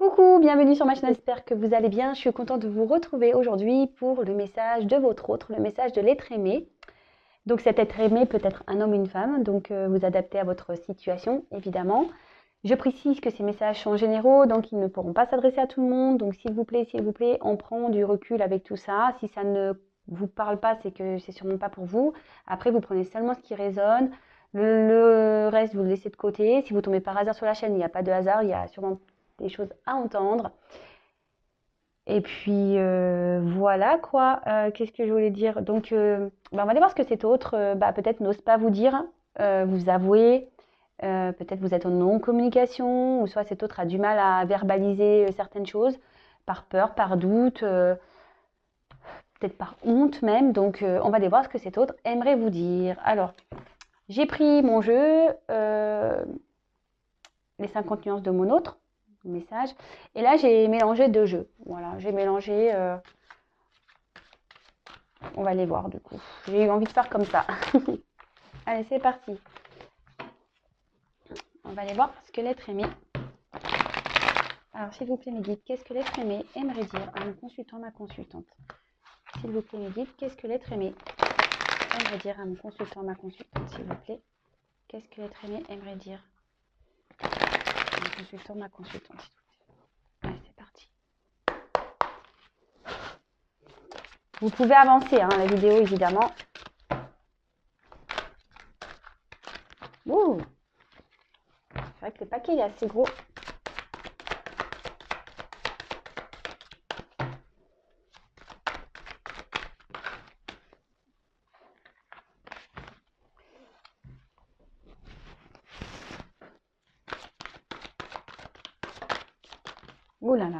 Coucou, bienvenue sur ma chaîne, j'espère que vous allez bien. Je suis contente de vous retrouver aujourd'hui pour le message de votre autre, le message de l'être aimé. Donc cet être aimé peut être un homme ou une femme, donc vous adaptez à votre situation, évidemment. Je précise que ces messages sont généraux, donc ils ne pourront pas s'adresser à tout le monde. Donc s'il vous plaît, on prend du recul avec tout ça. Si ça ne vous parle pas, c'est que c'est sûrement pas pour vous. Après, vous prenez seulement ce qui résonne. Le reste, vous le laissez de côté. Si vous tombez par hasard sur la chaîne, il n'y a pas de hasard, il y a sûrement des choses à entendre. Et puis voilà quoi. Qu'est-ce que je voulais dire? Donc, on va aller voir ce que cet autre, peut-être n'ose pas vous dire, vous avouer. Peut-être vous êtes en non-communication, ou soit cet autre a du mal à verbaliser certaines choses, par peur, par doute, peut-être par honte même. Donc, on va aller voir ce que cet autre aimerait vous dire. Alors, j'ai pris mon jeu, les 50 nuances de mon autre message, et là j'ai mélangé deux jeux. Voilà, j'ai mélangé. On va les voir du coup. J'ai eu envie de faire comme ça. Allez, c'est parti. On va aller voir ce que l'être aimé. Alors, s'il vous plaît, mes guides, qu'est-ce que l'être aimé aimerait dire à mon consultant, ma consultante? S'il vous plaît, mes guides, qu'est-ce que l'être aimé aimerait dire à mon consultant, ma consultante? S'il vous plaît, qu'est-ce que l'être aimé aimerait dire à mon consultant, ma consultante? Allez, c'est parti. Vous pouvez avancer, hein, la vidéo, évidemment. Ouh, c'est vrai que le paquet est assez gros. Ouh là là.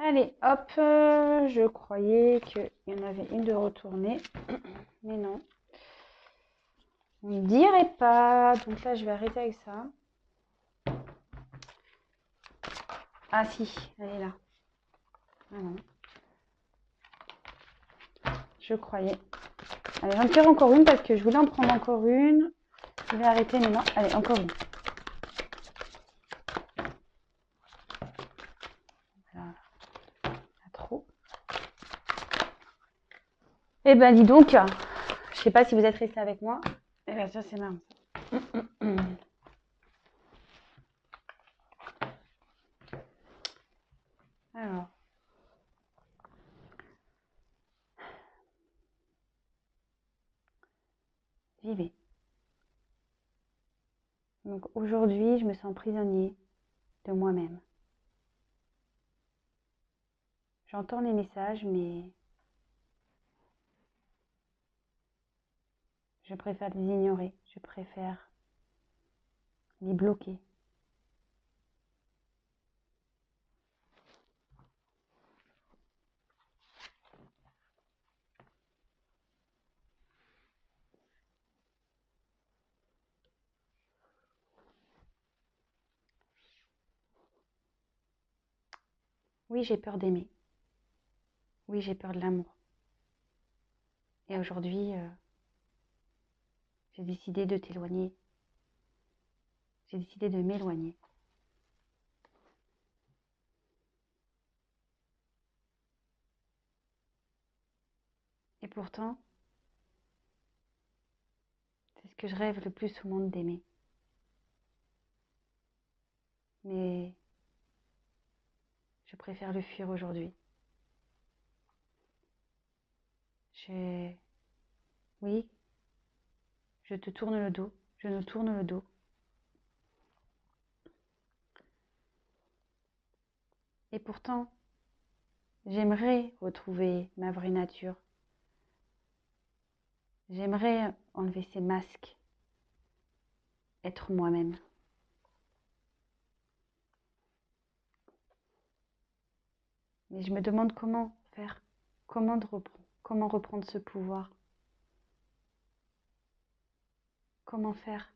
Allez, hop, je croyais qu'il y en avait une de retournée, mais non. On ne dirait pas, donc là je vais arrêter avec ça. Ah si, elle est là. Ah non. Je croyais. Allez, j'en tire encore une parce que je voulais en prendre encore une. Je vais arrêter, mais non. Allez, encore une. Voilà. Pas trop. Eh ben, dis donc, je sais pas si vous êtes restés avec moi. Eh bien, ça, c'est marrant. Alors. Vivez. Donc, aujourd'hui, je me sens prisonnier de moi-même. J'entends les messages, mais Je préfère les ignorer, je préfère les bloquer. Oui, j'ai peur d'aimer. Oui, j'ai peur de l'amour. Et aujourd'hui, j'ai décidé de t'éloigner. J'ai décidé de m'éloigner. Et pourtant, c'est ce que je rêve le plus au monde d'aimer. Mais je préfère le fuir aujourd'hui. Oui, je te tourne le dos. Je nous tourne le dos. Et pourtant, j'aimerais retrouver ma vraie nature. J'aimerais enlever ces masques, être moi-même. Mais je me demande comment faire, comment reprendre ce pouvoir, comment faire.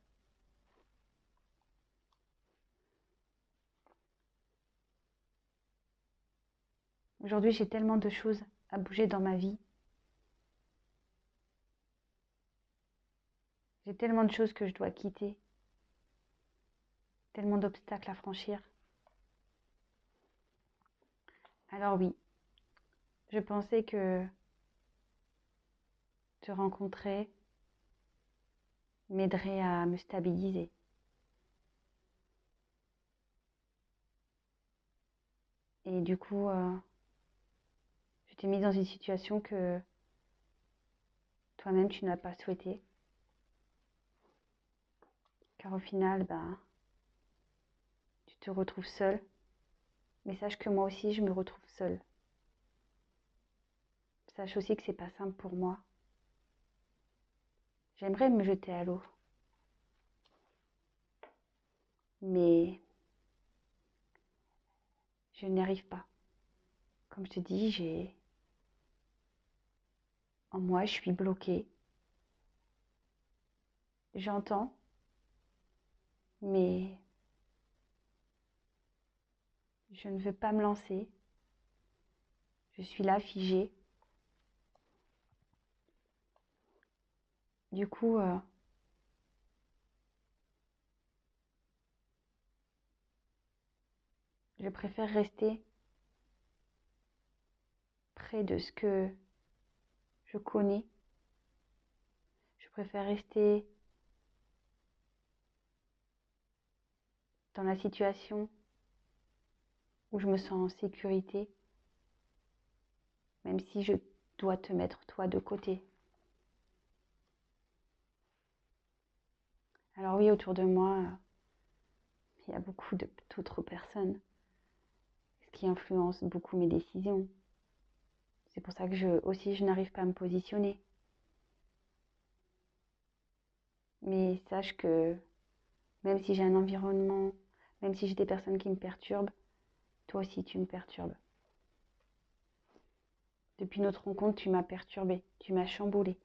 Aujourd'hui, j'ai tellement de choses à bouger dans ma vie. J'ai tellement de choses que je dois quitter, tellement d'obstacles à franchir. Alors oui, je pensais que te rencontrer m'aiderait à me stabiliser. Et du coup, je t'ai mise dans une situation que toi-même tu n'as pas souhaité. Car au final, tu te retrouves seule. Mais sache que moi aussi, je me retrouve seule. Sache aussi que c'est pas simple pour moi. J'aimerais me jeter à l'eau. Mais je n'y arrive pas. Comme je te dis, en moi, je suis bloquée. J'entends, mais je ne veux pas me lancer. Je suis là, figée. Du coup, je préfère rester près de ce que je connais. Je préfère rester dans la situation où je me sens en sécurité, même si je dois te mettre toi de côté. Alors oui, autour de moi, il y a beaucoup d'autres personnes, ce qui influence beaucoup mes décisions. C'est pour ça que je n'arrive pas à me positionner. Mais sache que même si j'ai un environnement, même si j'ai des personnes qui me perturbent, toi aussi tu me perturbes. Depuis notre rencontre, tu m'as perturbée, tu m'as chamboulée.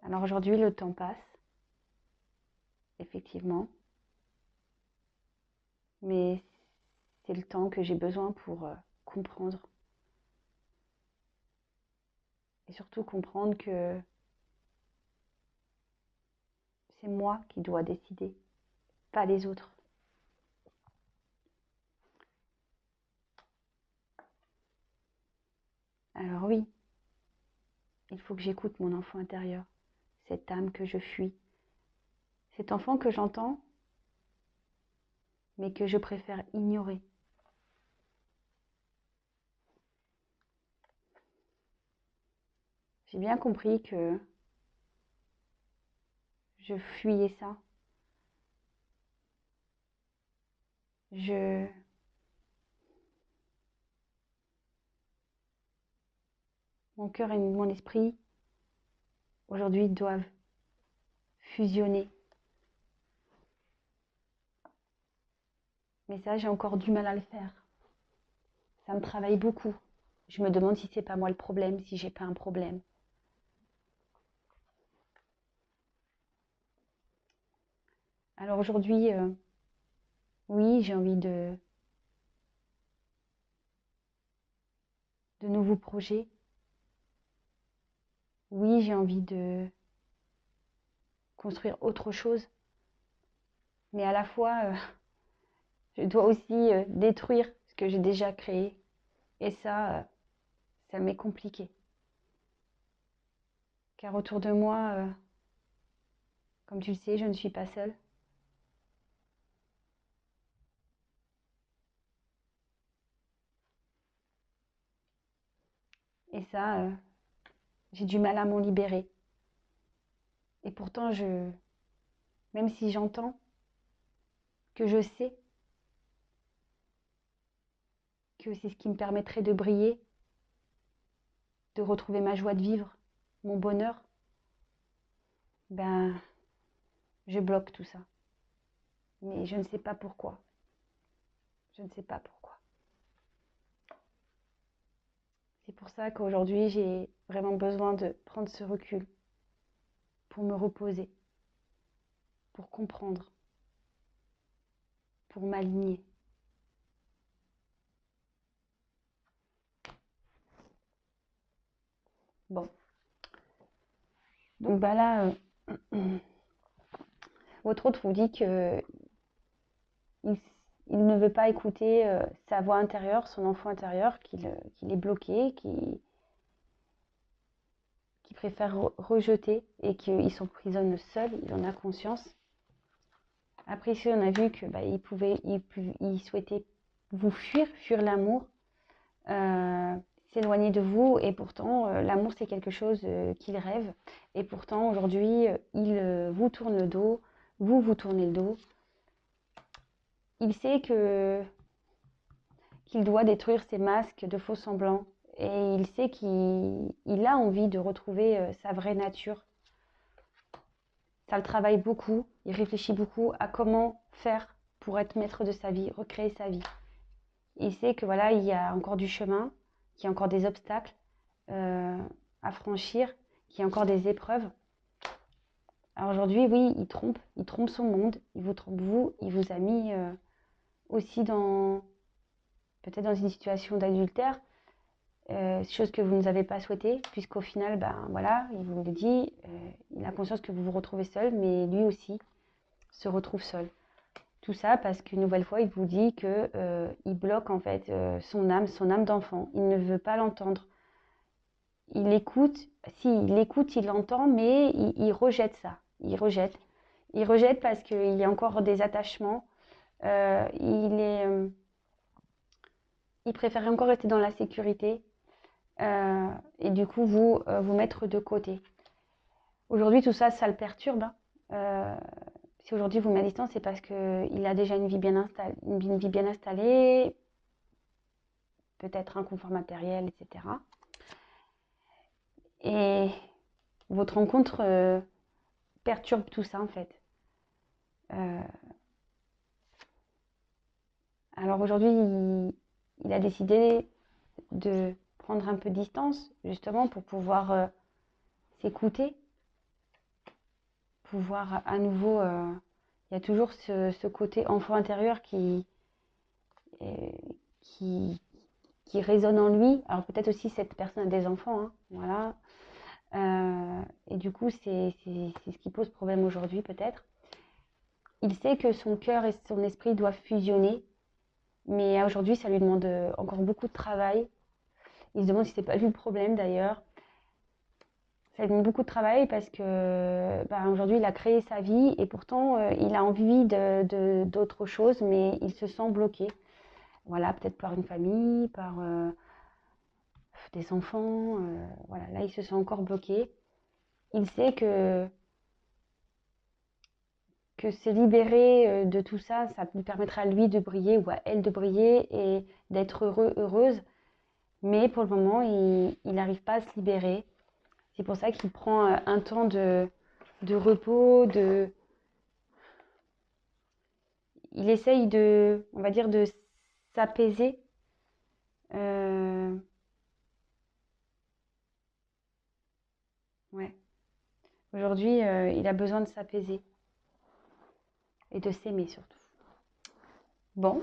Alors aujourd'hui, le temps passe, effectivement, mais c'est le temps que j'ai besoin pour comprendre. Et surtout comprendre que c'est moi qui dois décider, pas les autres. Alors oui, il faut que j'écoute mon enfant intérieur, cette âme que je fuis, cet enfant que j'entends, mais que je préfère ignorer. J'ai bien compris que je fuyais ça. Je Mon cœur et mon esprit, aujourd'hui, doivent fusionner. Mais ça, j'ai encore du mal à le faire. Ça me travaille beaucoup. Je me demande si c'est pas moi le problème, si j'ai pas un problème. Alors aujourd'hui, oui, j'ai envie de nouveaux projets. Oui, j'ai envie de construire autre chose. Mais à la fois, je dois aussi détruire ce que j'ai déjà créé. Et ça m'est compliqué. Car autour de moi, comme tu le sais, je ne suis pas seule. Et ça, j'ai du mal à m'en libérer. Et pourtant, même si j'entends, que je sais que c'est ce qui me permettrait de briller, de retrouver ma joie de vivre, mon bonheur, ben, je bloque tout ça. Mais je ne sais pas pourquoi. Je ne sais pas pourquoi. C'est pour ça qu'aujourd'hui, j'ai vraiment besoin de prendre ce recul pour me reposer, pour comprendre, pour m'aligner. Bon, donc bah là, votre autre vous dit que il, il ne veut pas écouter sa voix intérieure, son enfant intérieur, qu'il est bloqué, qui préfère rejeter et qu'il s'emprisonne seul, il en a conscience. Après ici, on a vu que bah, il souhaitait vous fuir l'amour, s'éloigner de vous, et pourtant l'amour c'est quelque chose qu'il rêve, et pourtant aujourd'hui il vous tourne le dos, vous tournez le dos. Il sait qu'il doit détruire ses masques de faux semblants, et il sait qu'il a envie de retrouver sa vraie nature. Ça le travaille beaucoup, il réfléchit beaucoup à comment faire pour être maître de sa vie, recréer sa vie. Il sait que voilà, il y a encore du chemin, qu'il y a encore des obstacles à franchir, qu'il y a encore des épreuves. Alors aujourd'hui, oui, il trompe son monde, il vous trompe vous, il vous a mis aussi peut-être dans une situation d'adultère, chose que vous n'avez pas souhaité, puisqu'au final, ben voilà, il vous le dit, il a conscience que vous vous retrouvez seul, mais lui aussi se retrouve seul. Tout ça parce qu'une nouvelle fois, il vous dit que il bloque en fait son âme d'enfant. Il ne veut pas l'entendre. Il écoute, si il écoute, il l'entend, mais il rejette ça. Il rejette. Il rejette parce qu'il y a encore des attachements. Euh, il est, euh, il préfère encore rester dans la sécurité et du coup vous mettre de côté. Aujourd'hui, tout ça, ça le perturbe. Hein. Si aujourd'hui vous met à distance, c'est parce qu'il a déjà une vie bien installée, peut-être un confort matériel, etc. Et votre rencontre perturbe tout ça en fait. Euh, alors aujourd'hui, il a décidé de prendre un peu de distance, justement pour pouvoir s'écouter, pouvoir à nouveau... il y a toujours ce côté enfant intérieur euh, qui, qui résonne en lui. Alors peut-être aussi cette personne a des enfants, hein, voilà. Et du coup, c'est ce qui pose problème aujourd'hui peut-être. Il sait que son cœur et son esprit doivent fusionner, mais aujourd'hui, ça lui demande encore beaucoup de travail. Il se demande si c'est pas lui le problème d'ailleurs. Ça lui demande beaucoup de travail parce que bah, aujourd'hui, il a créé sa vie et pourtant, il a envie d'autre chose, mais il se sent bloqué. Voilà, peut-être par une famille, par des enfants. Voilà, là, il se sent encore bloqué. Il sait que se libérer de tout ça, ça lui permettra à lui de briller ou à elle de briller et d'être heureuse. Mais pour le moment, il n'arrive pas à se libérer. C'est pour ça qu'il prend un temps de repos, il essaye on va dire, de s'apaiser. Euh, ouais. Aujourd'hui, il a besoin de s'apaiser et de s'aimer surtout. Bon.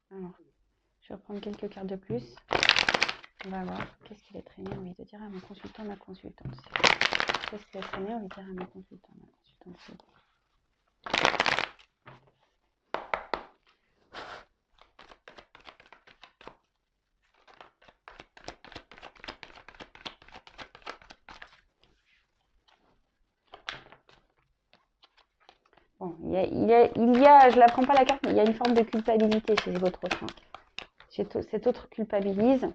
Alors, je vais reprendre quelques cartes de plus. On va voir qu'est-ce qu'il est très bien envie de dire à mon consultant, ma consultante. Qu'est-ce qu'il est très bien envie de dire à mon consultant, ma consultante. Bon, je ne la prends pas la carte, mais il y a une forme de culpabilité chez votre autre. Cet autre culpabilise.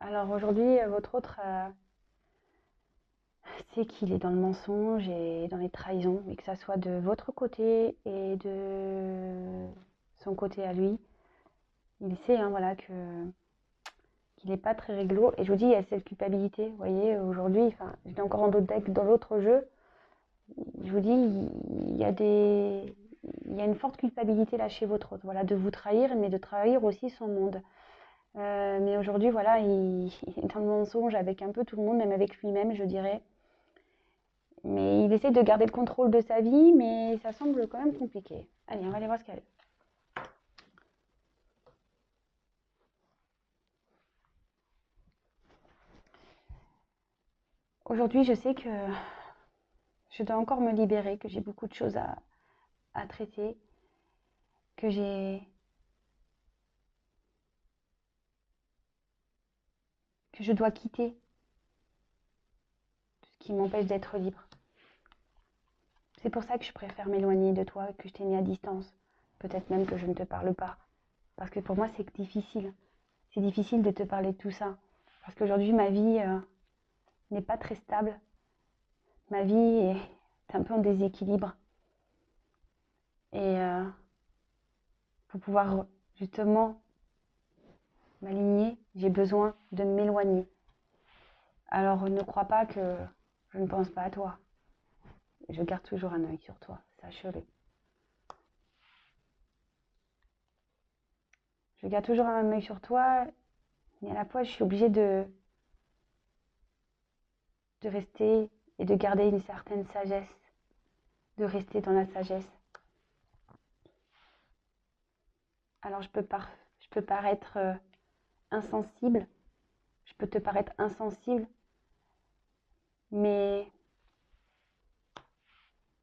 Alors aujourd'hui, votre autre sait qu'il est dans le mensonge et dans les trahisons, mais que ça soit de votre côté et de son côté à lui. Il sait voilà, qu'il n'est pas très réglo. Et je vous dis, il y a cette culpabilité. Vous voyez, aujourd'hui, j'étais encore en d'autres deck dans l'autre jeu. Je vous dis, il y a une forte culpabilité là chez votre autre, voilà, de vous trahir, mais de trahir aussi son monde. Mais aujourd'hui, voilà, il est dans le mensonge avec un peu tout le monde, même avec lui-même, je dirais. Mais il essaie de garder le contrôle de sa vie, mais ça semble quand même compliqué. Allez, on va aller voir ce qu'elle a. Aujourd'hui, je sais que je dois encore me libérer, que j'ai beaucoup de choses à traiter, que je dois quitter tout ce qui m'empêche d'être libre. C'est pour ça que je préfère m'éloigner de toi, que je t'ai mis à distance. Peut-être même que je ne te parle pas. Parce que pour moi, c'est difficile. C'est difficile de te parler de tout ça. Parce qu'aujourd'hui, ma vie n'est pas très stable. Ma vie est un peu en déséquilibre. Et pour pouvoir justement m'aligner, j'ai besoin de m'éloigner. Alors ne crois pas que je ne pense pas à toi. Je garde toujours un œil sur toi, sache-le. Je garde toujours un œil sur toi, mais à la fois je suis obligée de rester et de garder une certaine sagesse, de rester dans la sagesse. Alors je peux paraître insensible, je peux te paraître insensible, mais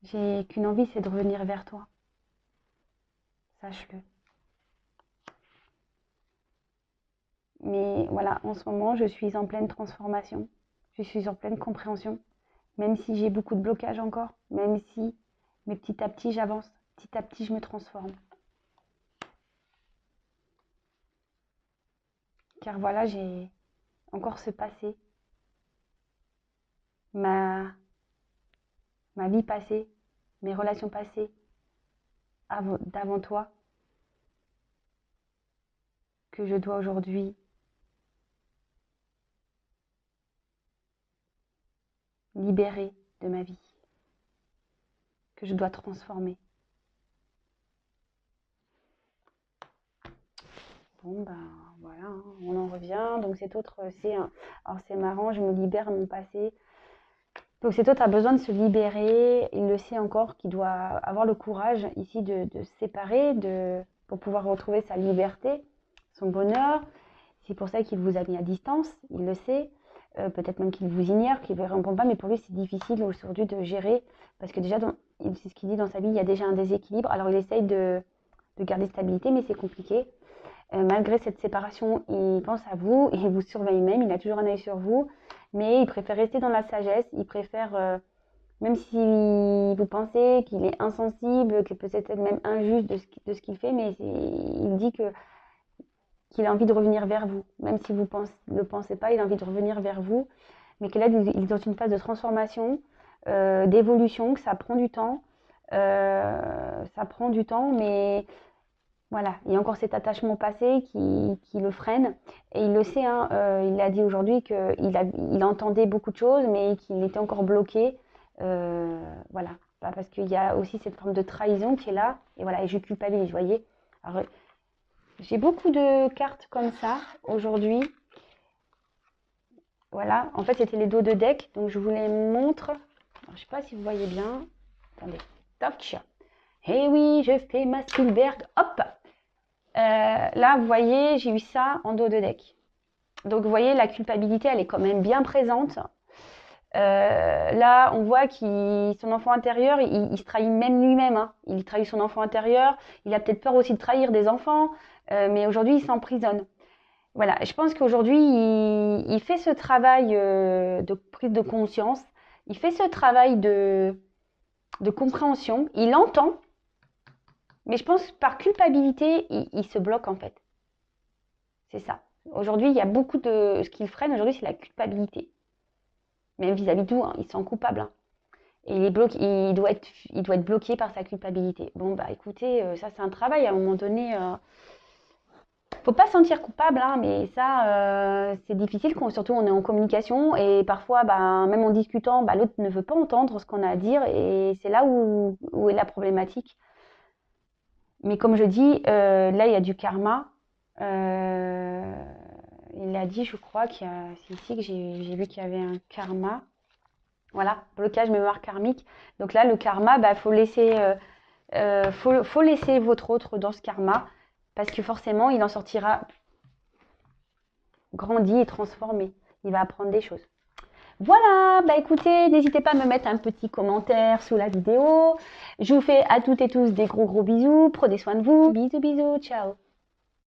j'ai qu'une envie, c'est de revenir vers toi. Sache-le. Mais voilà, en ce moment, je suis en pleine transformation. Je suis en pleine compréhension. Même si j'ai beaucoup de blocages encore, même si, mais petit à petit, j'avance. Petit à petit, je me transforme. Car voilà, j'ai encore ce passé. Ma vie passée, mes relations passées, d'avant toi, que je dois aujourd'hui libérer de ma vie. que je dois transformer. Bon, ben voilà, hein, on en revient. Donc cet autre, alors c'est marrant, je me libère de mon passé. Donc cet autre a besoin de se libérer. Il le sait encore qu'il doit avoir le courage ici de se séparer pour pouvoir retrouver sa liberté, son bonheur. C'est pour ça qu'il vous a mis à distance, il le sait. Peut-être même qu'il vous ignore, qu'il ne vous répond pas, mais pour lui c'est difficile aujourd'hui de gérer. Parce que déjà, c'est ce qu'il dit dans sa vie, il y a déjà un déséquilibre. Alors il essaye de garder stabilité, mais c'est compliqué. Malgré cette séparation, il pense à vous, il vous surveille même, il a toujours un œil sur vous, mais il préfère rester dans la sagesse, il préfère, même si vous pensez qu'il est insensible, que peut-être même injuste de ce qu'il fait, mais il dit qu'il a envie de revenir vers vous, même si vous ne le pensez pas, il a envie de revenir vers vous, mais que là, il est dans une phase de transformation, d'évolution, que ça prend du temps, mais voilà, il y a encore cet attachement passé qui le freine. Et il le sait, hein, il a dit aujourd'hui qu'il entendait beaucoup de choses, mais qu'il était encore bloqué. Voilà, parce qu'il y a aussi cette forme de trahison qui est là. Et voilà, et je culpabilise, vous voyez. Alors, j'ai beaucoup de cartes comme ça aujourd'hui. Voilà, en fait, c'était les dos de deck. Donc, je vous les montre. Alors, je ne sais pas si vous voyez bien. Attendez. Toc. Eh oui, je fais ma Spielberg. Hop. Là, vous voyez, j'ai eu ça en dos de deck. Donc, vous voyez, la culpabilité, elle est quand même bien présente. Là, on voit son enfant intérieur, il se trahit même lui-même. Hein. Il trahit son enfant intérieur. Il a peut-être peur aussi de trahir des enfants. Mais aujourd'hui, il s'emprisonne. Voilà, je pense qu'aujourd'hui, il fait ce travail de prise de conscience. Il fait ce travail de compréhension. Il entend. Mais je pense que par culpabilité, il se bloque en fait. C'est ça. Aujourd'hui, il y a beaucoup de... Ce qu'il freine aujourd'hui, c'est la culpabilité. Même vis-à-vis de tout, hein, il se sent coupable. Hein. Et il doit être bloqué par sa culpabilité. Bon, bah écoutez, ça c'est un travail à un moment donné. Faut pas se sentir coupable, hein, mais ça, c'est difficile, surtout on est en communication. Et parfois, bah, même en discutant, bah, l'autre ne veut pas entendre ce qu'on a à dire. Et c'est là où est la problématique. Mais comme je dis, là, il y a du karma. Il a dit, je crois, c'est ici que j'ai vu qu'il y avait un karma. Voilà, blocage mémoire karmique. Donc là, le karma, bah, faut laisser votre autre dans ce karma parce que forcément, il en sortira grandi et transformé. Il va apprendre des choses. Voilà, bah écoutez, n'hésitez pas à me mettre un petit commentaire sous la vidéo. Je vous fais à toutes et tous des gros bisous. Prenez soin de vous. Bisous, bisous, ciao.